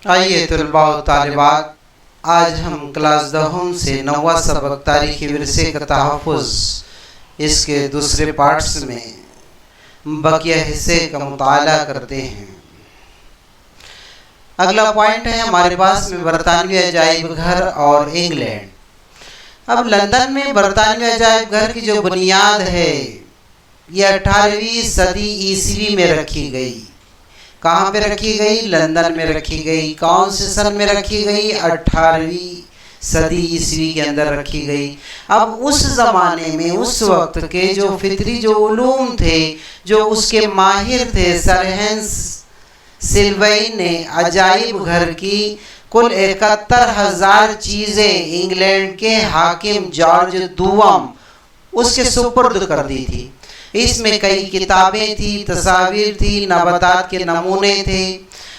آئیے طلباء و طالبات، آج ہم کلاس دہم سے 9واں سبق تاریخی ورثے کا تحفظ اس کے دوسرے پارٹس میں بقیہ حصے کا مطالعہ کرتے ہیں۔ اگلا پوائنٹ ہے ہمارے پاس میں برطانوی عجائب گھر اور انگلینڈ۔ اب لندن میں برطانوی عجائب گھر کی جو بنیاد ہے یہ 18ویں صدی عیسوی میں رکھی گئی۔ کہاں پہ رکھی گئی؟ لندن میں رکھی گئی۔ کون سے سن میں رکھی گئی؟ 18ویں صدی عیسوی کے اندر رکھی گئی۔ اب اس زمانے میں اس وقت کے جو فطری جو علوم تھے، جو اس کے ماہر تھے، سر ہینس سلوئی نے عجائب گھر کی کل 71,000 چیزیں انگلینڈ کے حاکم جارج دوم اس کے سپرد کر دی تھی۔ اس میں کئی کتابیں تھی، تصاویر تھی، نباتات کے نمونے تھے۔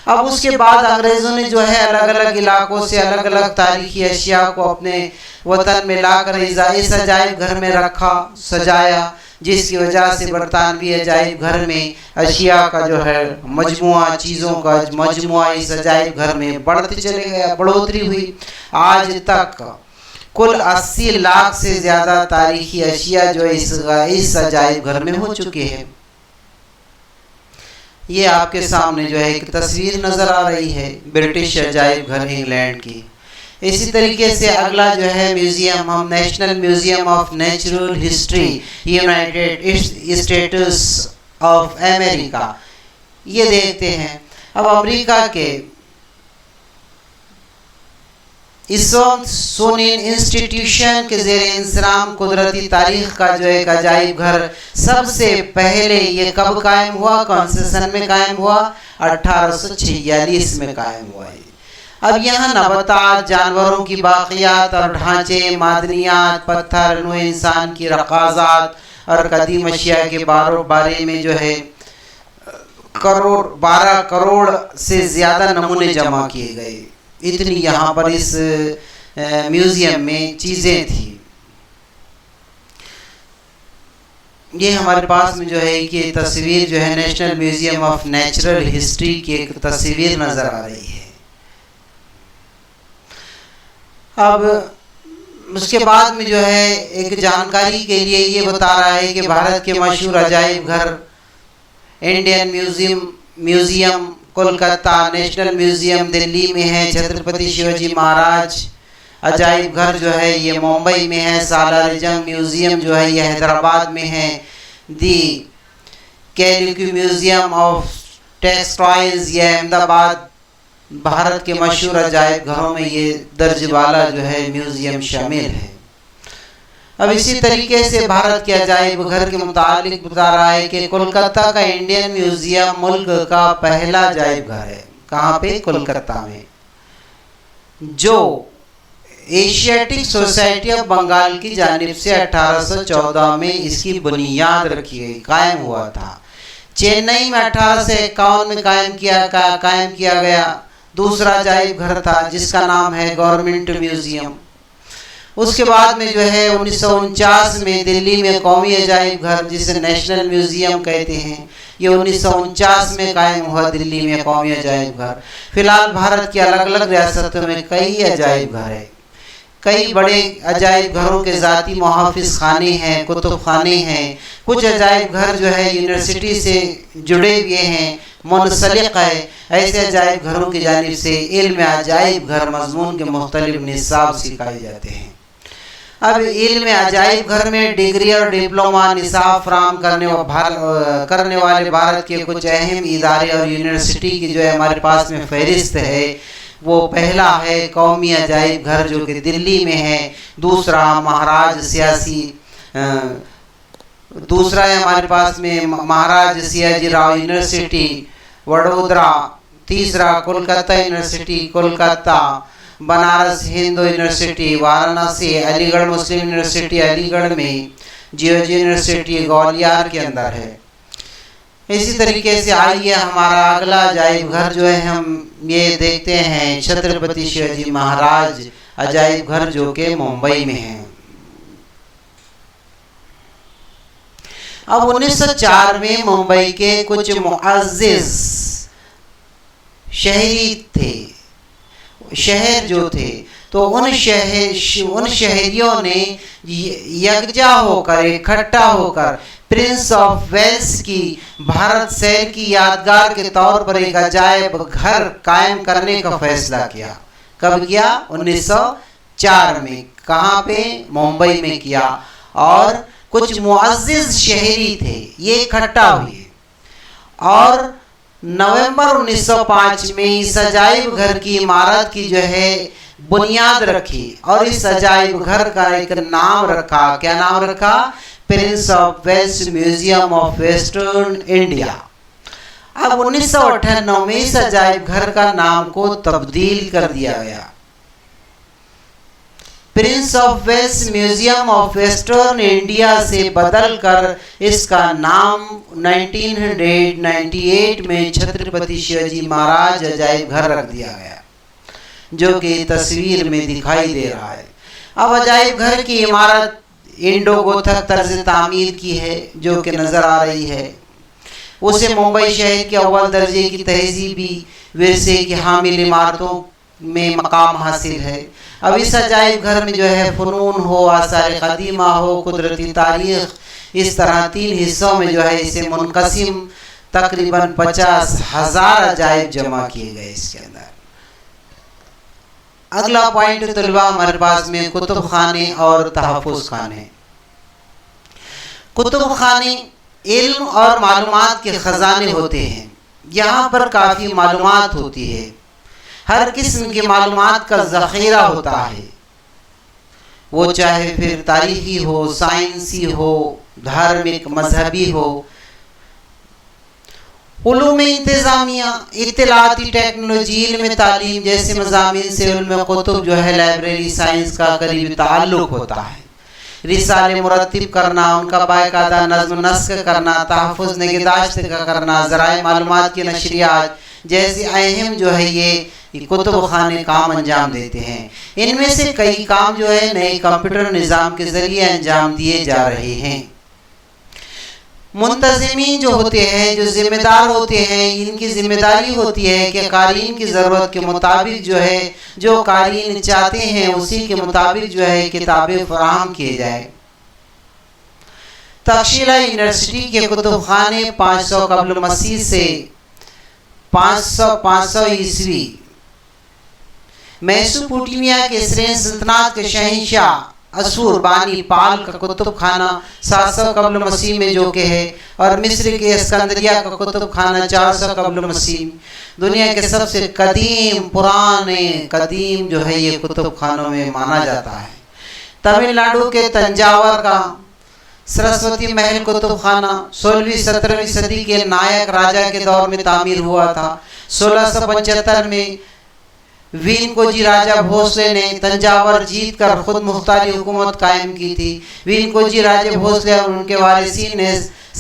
اب اس کے بعد انگریزوں نے جو ہے الگ الگ علاقوں سے الگ الگ تاریخی اشیاء کو اپنے وطن میں لا کر اس عجائب گھر میں رکھا، سجایا، جس کی وجہ سے برطانوی عجائب گھر میں اشیاء کا جو ہے مجموعہ، چیزوں کا مجموعہ اس عجائب گھر میں بڑھتے چلے گیا، بڑھوتری ہوئی۔ آج تک کل 80 لاکھ سے زیادہ تاریخی اشیاء جو اس عجائب گھر میں ہو چکے ہیں۔ یہ آپ کے سامنے جو ہے ایک تصویر نظر آ رہی ہے برٹش عجائب گھر انگلینڈ کی۔ اسی طریقے سے اگلا جو ہے میوزیم، ہم national museum of natural history United States of America یہ دیکھتے ہیں۔ اب امریکہ کے اس وقت سونین انسٹیٹیوشن کے زیر انصرام قدرتی تاریخ کا جو ایک عجائب گھر سب سے پہلے یہ کب قائم ہوا؟ کون سے سن میں قائم ہوا؟ 1846 میں قائم ہوا ہے۔ اب یہاں نباتات، جانوروں کی باقیات اور ڈھانچے، معدنیات، پتھر، نوع انسان کی رقاصات اور قدیم اشیاء کے بارے میں جو ہے 12 کروڑ سے زیادہ نمونے جمع کیے گئے۔ اتنی یہاں پر اس میوزیم میں چیزیں تھیں۔ یہ ہمارے پاس میں جو ہے کہ تصویر جو ہے national museum of natural history کی ایک تصویر نظر آ رہی ہے۔ اب اس کے بعد میں جو ہے ایک جانکاری کے لیے یہ بتا رہا ہے کہ بھارت کے مشہور عجائب گھر Indian museum Kolkata, national museum Delhi میں ہے، چھترپتی شیواجی مہاراج عجائب گھر جو ہے یہ ممبئی میں ہے، سالار جنگ میوزیم جو ہے یہ حیدرآباد میں ہے، دی کیلیکو میوزیم آف ٹیکسٹائلز یہ احمد آباد۔ بھارت کے مشہور عجائب گھروں میں یہ درج بالا جو ہے میوزیم شامل ہے۔ اب اسی طریقے سے بھارت کے عجائب گھر کے متعلق بتا رہا ہے کہ کولکتہ کا انڈین میوزیم ملک کا پہلا عجائب گھر ہے۔ کہاں پہ؟ کولکتہ میں، جو ایشیاٹک سوسائٹی آف بنگال کی جانب سے 1814 میں اس کی بنیاد رکھی گئی، قائم ہوا تھا۔ چنئی میں 1851 میں قائم کیا گیا دوسرا عجائب گھر تھا جس کا نام ہے گورنمنٹ میوزیم۔ اس کے بعد میں جو ہے 1949 میں دلی میں قومی عجائب گھر جسے نیشنل میوزیم کہتے ہیں، یہ 1949 میں قائم ہوا دلی میں قومی عجائب گھر۔ فی الحال بھارت کی الگ الگ ریاستوں میں کئی عجائب گھر ہیں۔ کئی بڑے عجائب گھروں کے ذاتی محافظ خانے ہیں، کتب خانے ہیں۔ کچھ عجائب گھر جو ہے یونیورسٹی سے جڑے ہوئے ہیں، منسلک ہے۔ ایسے عجائب گھروں کی جانب سے علم عجائب گھر مضمون کے مختلف نصاب سکھائے جاتے ہیں۔ اب علم عجائب گھر میں ڈگری اور ڈپلومہ نصاب فراہم کرنے والے بھارت کے کچھ اہم ادارے اور یونیورسٹی کی جو ہے ہمارے پاس میں فہرست ہے۔ وہ پہلا ہے قومی عجائب گھر جو کہ دلی میں ہے، دوسرا ہے ہمارے پاس میں مہاراج سیاجی راؤ یونیورسٹی وڈودرا، تیسرا کولکتہ یونیورسٹی کولکتہ، بنارس ہندو یونیورسٹی وارانسی، علی گڑھ مسلم یونیورسٹی علی گڑھ میں، جیوجی یونیورسٹی گوالیار کے اندر ہے۔ اسی طریقے سے آئیے ہمارا اگلا عجائب گھر جو ہے ہم یہ دیکھتے ہیں چھترپتی شیواجی مہاراج عجائب گھر جو کہ ممبئی میں ہے۔ اب 1904 میں ممبئی کے کچھ معزز شہری تھے شہر جو تھے، تو ان شہریوں نے یکجا ہو کر، اکٹھا ہو کر پرنس آف ویلس کی بھارت سیر کی یادگار کے طور پر ایک عجائب گھر قائم کرنے کا فیصلہ کیا۔ کب کیا؟ 1904 میں۔ کہاں پہ؟ ممبئی میں کیا۔ اور کچھ معزز شہری تھے، یہ اکٹھا ہوئے اور نومبر 1905 میں اس عجائب گھر کی عمارت کی جو ہے بنیاد رکھی، اور اس عجائب گھر کا ایک نام رکھا۔ کیا نام رکھا؟ Prince of Wales Museum of Western India. اب 1998 میں اس عجائب گھر کا نام کو تبدیل کر دیا گیا، Prince of Wales Museum of Western India سے بدل کر اس کا نام 1998 میں چھترپتی شیواجی مہاراج عجائب گھر رکھ دیا گیا، جو کہ تصویر میں دکھائی دے رہا ہے۔ اب عجائب گھر کی عمارت انڈو گوتھک طرز تعمیر کی ہے، جو کہ نظر آ رہی ہے۔ اسے ممبئی شہر کے اول درجے کی تہذیبی ورثے کی حامل عمارتوں میں مقام حاصل ہے۔ اب اس عجائب گھر میں جو ہے فنون ہو، آثار قدیمہ ہو، قدرتی تاریخ، اس طرح 3 حصوں میں جو ہے اسے منقسم تقریباً 50,000 عجائب جمع کیے گئے اس کے اندر۔ اگلا پوائنٹ طلبہ ہمارے پاس میں کتب خانے اور تحفظ خانے۔ کتب خانے علم اور معلومات کے خزانے ہوتے ہیں۔ یہاں پر کافی معلومات ہوتی ہے، ہر قسم کی معلومات کا ذخیرہ ہوتا ہے، وہ چاہے پھر تاریخی ہو، سائنسی ہو، دھارمک، مذہبی ہو، علوم انتظامیہ، اطلاعاتی ٹیکنالوجی، علم تعلیم جیسے مضامین سے علم کتب جو ہے لائبریری سائنس کا قریبی تعلق ہوتا ہے۔ رسالے مرتب کرنا، ان کا باقاعدہ نظم نسق کرنا، تحفظ نگہداشت کا کرنا، ذرائع معلومات کی نشریات جیسے اہم جو ہے یہ کتب خانے کام انجام دیتے ہیں۔ ان میں سے کئی کام جو ہے نئے کمپیوٹر نظام کے ذریعے انجام دیے جا رہے ہیں۔ منتظمین جو ہوتے ہیں، جو ذمہ دار ہوتے ہیں، ان کی ذمہ داری ہوتی ہے کہ قارئین کی ضرورت کے مطابق جو ہے، جو قارئین چاہتے ہیں اسی کے مطابق جو ہے کتابیں فراہم کیے جائے۔ تکشیلہ یونیورسٹی کے کتب خانے 500 قبل مسیح سے 500 عیسوی میسوپوٹیمیا کے اسرین سلطنت کے شہنشاہ اسور بانی پال کا کتب خانہ 700 قبل مسیح میں جو کہ ہے، اور مصر کے اسکندریہ کا کتب خانہ 400 قبل مسیح۔ دنیا کے سب سے قدیم جو ہے یہ کتب خانوں میں مانا جاتا ہے۔ تمل ناڈو کے تنجاور کا سرسوتی محل کتب خانہ 16ویں 17ویں صدی کے نائک راجہ کے دور میں تعمیر ہوا تھا۔ 1675 میں وین کوجی راجہ بھوسلے نے تنجاور جیت کر خود مختاری حکومت قائم کی تھی۔ وین کوجی راجہ بھوسلے اور ان کے وارثین نے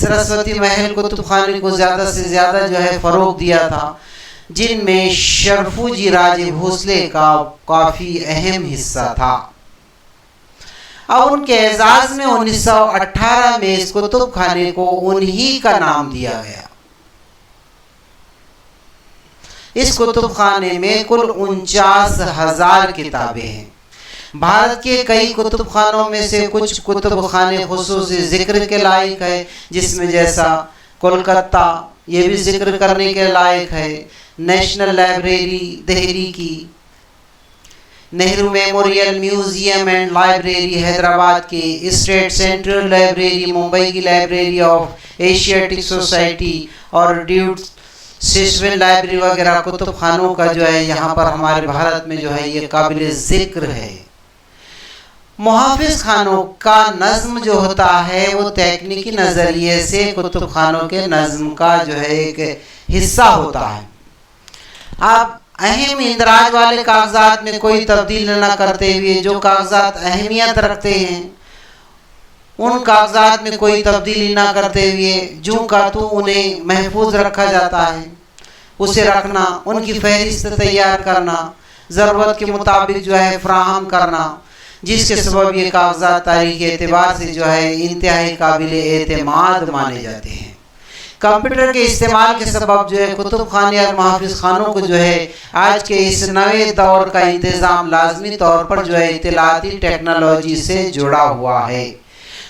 سرسوتی محل کتب خانے کو زیادہ سے زیادہ جو ہے فروغ دیا تھا، جن میں شرفوجی راجہ بھوسلے کا کافی اہم حصہ تھا۔ اور ان کے اعزاز میں 1918 میں اس کتب خانے کو انہی کا نام دیا گیا۔ اس کتب خانے میں کل 49,000 کتابیں ہیں۔ بھارت کے کئی کتب خانوں میں سے کچھ کتب خانے خصوصی ذکر کے لائق ہے، جس میں جیسا کولکتہ، یہ بھی ذکر کرنے کے لائق ہے، نیشنل لائبریری دہلی کی، Nehru memorial museum and library Hyderabad کی، اسٹیٹ سینٹرل لائبریری ممبئی کی، لائبریری آف ایشیاٹک سوسائٹی اور ڈیوڈ سیسوین لائبریری وغیرہ کتب خانوں کا جو ہے یہاں پر ہمارے بھارت میں جو ہے یہ قابل ذکر ہے۔ محافظ خانوں کا نظم جو ہوتا ہے وہ تکنیکی نظریے سے کتب خانوں کے نظم کا جو ہے ایک حصہ ہوتا ہے۔ اب اہم اندراج والے کاغذات میں کوئی تبدیل نہ کرتے ہوئے جو کاغذات اہمیت رکھتے ہیں ان کاغذات میں کوئی تبدیلی نہ کرتے ہوئے جوں کا تو انہیں محفوظ رکھا جاتا ہے، اسے رکھنا، ان کی فہرست تیار کرنا، ضرورت کے مطابق جو ہے فراہم کرنا، جس کے سبب یہ کاغذات تاریخی اعتبار سے جو ہے انتہائی قابل اعتماد مانے جاتے ہیں۔ کمپیوٹر کے استعمال کے سبب جو ہے کتب خانے اور محافظ خانوں کو جو ہے آج کے اس نئے دور کا انتظام لازمی طور پر جو ہے اطلاعاتی ٹیکنالوجی سے جڑا ہوا ہے۔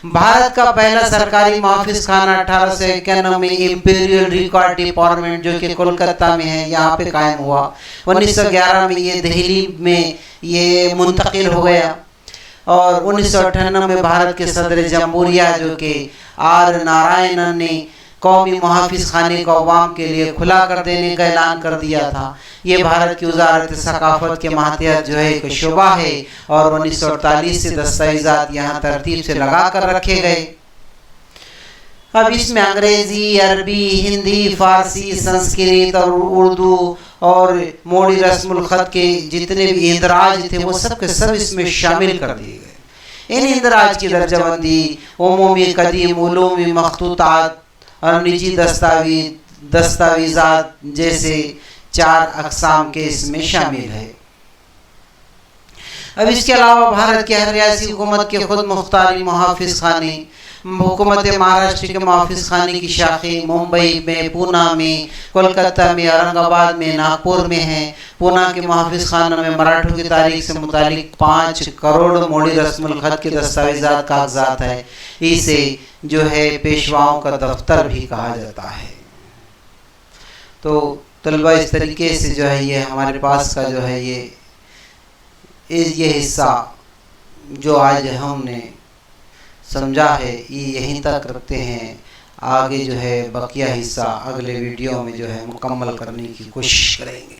بھارت کا پہلا سرکاری محافظ خانہ 1891 میں امپیریل ریکارڈ ڈپارٹمنٹ جو کہ کولکتہ میں ہے یہاں پہ قائم ہوا۔ 1911 میں یہ دہلی میں یہ منتقل ہو گیا، اور 1998 میں بھارت کے صدر جمہوریہ جو کہ آر نارائنن نے قومی محافظ خانے کو عوام کے لیے کھلا کر دینے کا اعلان کر دیا تھا۔ یہ بھارت کی وزارت ثقافت کے ماتحت جو ہے ایک شعبہ ہے، اور 1948 سے دستاویزات یہاں ترتیب سے لگا کر رکھے گئے۔ اب اس میں انگریزی، عربی، ہندی، فارسی، سنسکرت اور اردو اور موڑی رسم الخط کے جتنے بھی اندراج تھے وہ سب کے سب اس میں شامل کر دیے گئے۔ ان اندراج کی درجہ بندی عمومی، قدیم، علومی، مخطوطات اور نجی دستاویزات جیسے 4 اقسام کے اس میں شامل ہے۔ اب اس کے علاوہ بھارت کے ہر ریاسی حکومت کے خود مختاری محافظ خانے، حکومت مہاراشٹر کے محافظ خانے کی شاخیں ممبئی میں، پونا میں، کولکتہ میں، اورنگ آباد میں، ناگپور میں ہیں۔ پونا کے محافظ خانوں میں مراٹھوں کی تاریخ سے متعلق 5 کروڑ موڑی رسم الخط کے دستاویزات کاغذات ہے۔ اسے جو ہے پیشواؤں کا دفتر بھی کہا جاتا ہے۔ تو طلبہ اس طریقے سے جو ہے یہ ہمارے پاس کا جو ہے یہ حصہ جو آج ہم نے سمجھا ہے یہ یہیں تک رکھتے ہیں۔ آگے جو ہے بقیہ حصہ اگلے ویڈیو میں جو ہے مکمل کرنے کی کوشش کریں گے۔